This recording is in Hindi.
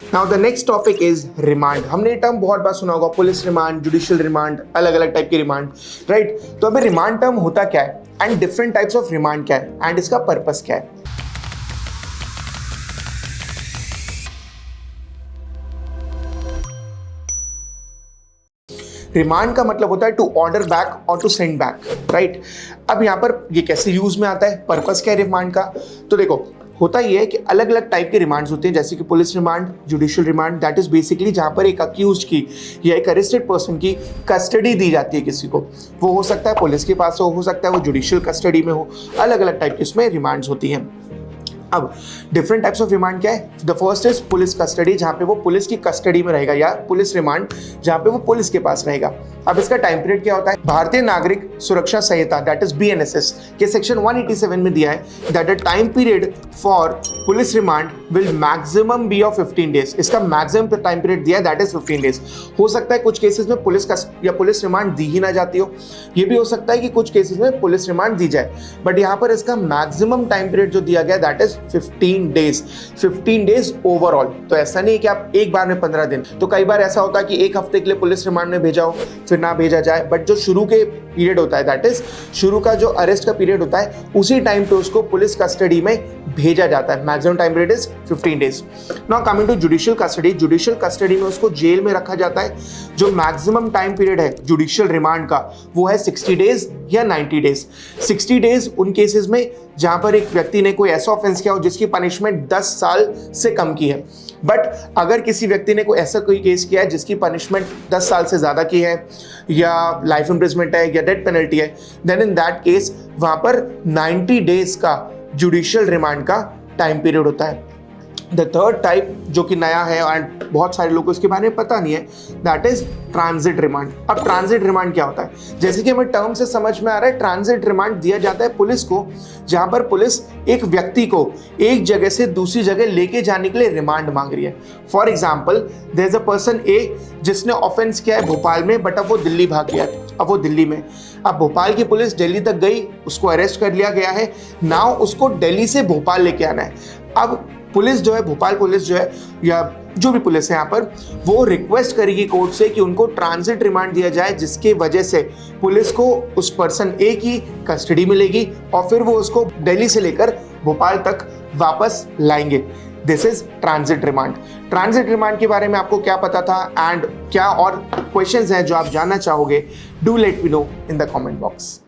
Now the next topic is remand. हमने ये टर्म बहुत बार सुना होगा, पुलिस रिमांड, जुडिशियल रिमांड, अलग अलग टाइप की रिमांड, राइट। तो अभी रिमांड टर्म होता क्या है and different types of remand क्या है एंड इसका पर्पस क्या है। रिमांड का मतलब होता है टू ऑर्डर बैक और टू सेंड बैक, राइट। अब यहाँ पर ये कैसे यूज में आता है, पर्पस क्या है रिमांड का। तो देखो होता ये है कि अलग अलग टाइप के रिमांड्स होते हैं, जैसे कि police remand, judicial remand, that is basically जहां पर एक अक्यूज्ड की या एक अरेस्टेड पर्सन की कस्टडी दी जाती है किसी को। वो हो सकता है पुलिस के पास हो सकता है वो जुडिशियल कस्टडी में हो, अलग अलग टाइप की इसमें रिमांड्स होती हैं। अब डिफरेंट टाइप्स ऑफ रिमांड क्या है। The first is police custody, जहां पे वो पुलिस की कस्टडी में रहेगा, या पुलिस रिमांड जहां पे वो पुलिस के पास रहेगा। अब इसका टाइम पीरियड क्या होता है। Bharatiya Nagarik Suraksha Sanhita that is BNSS के सेक्शन 187 में दिया है that the time period for police remand will maximum be of 15 days. इसका मैक्सिमम टाइम पीरियड दिया है दैट इज 15 डेज। हो सकता है कुछ केसेस में पुलिस रिमांड दी ही ना जाती हो, ये भी हो सकता है कि कुछ केसेस में पुलिस रिमांड दी जाए, बट यहाँ पर इसका मैक्सिमम टाइम पीरियड जो दिया गया दैट इज 15 डेज ओवरऑल। तो ऐसा नहीं है कि आप एक बार में 15 दिन, तो कई बार ऐसा होता है कि एक हफ्ते के लिए पुलिस रिमांड में भेजा हो फिर ना भेजा जाए, बट जो शुरू के पीरियड होता है दैट इज शुरू का जो अरेस्ट का पीरियड होता है उसी टाइम पे उसको पुलिस कस्टडी में भेजा जाता है। Maximum time period is 15 days. Now coming to judicial custody, judicial custody में उसको जेल में रखा जाता है। जो मैक्सिमम टाइम पीरियड है जुडिशियल रिमांड का वो है 60 डेज या 90 डेज। 60 डेज उन केसेस में जहां पर एक व्यक्ति ने कोई ऐसा ऑफेंस किया हो जिसकी पनिशमेंट 10 साल से कम की है। बट अगर किसी व्यक्ति ने कोई ऐसा कोई केस किया है जिसकी पनिशमेंट 10 साल से ज़्यादा की है, या लाइफ इम्प्रिजमेंट है, या डेथ पेनल्टी है, देन इन दैट केस वहाँ पर 90 डेज का जुडिशियल रिमांड का टाइम पीरियड होता है। द थर्ड टाइप जो कि नया है एंड बहुत सारे लोगों को इसके बारे में पता नहीं है, दैट इज ट्रांजिट रिमांड। अब ट्रांजिट रिमांड क्या होता है, जैसे कि हमें टर्म से समझ में आ रहा है, ट्रांजिट रिमांड दिया जाता है पुलिस को जहां पर पुलिस एक व्यक्ति को एक जगह से दूसरी जगह लेके जाने के लिए रिमांड मांग रही है। For example there is a person a जिसने ऑफेंस किया है भोपाल में, बट अब वो दिल्ली भाग गया है, अब वो दिल्ली में। अब भोपाल की पुलिस दिल्ली तक गई, उसको अरेस्ट कर लिया गया है, नाउ उसको दिल्ली से भोपाल लेके आना है। अब पुलिस जो है, भोपाल पुलिस जो है या जो भी पुलिस है यहाँ पर, वो रिक्वेस्ट करेगी कोर्ट से कि उनको ट्रांजिट रिमांड दिया जाए, जिसके वजह से पुलिस को उस पर्सन ए की कस्टडी मिलेगी और फिर वो उसको दिल्ली से लेकर भोपाल तक वापस लाएंगे। This is transit remand. Transit remand के बारे में आपको क्या पता था एंड क्या और क्वेश्चंस हैं जो आप जानना चाहोगे, do let me know in the comment box.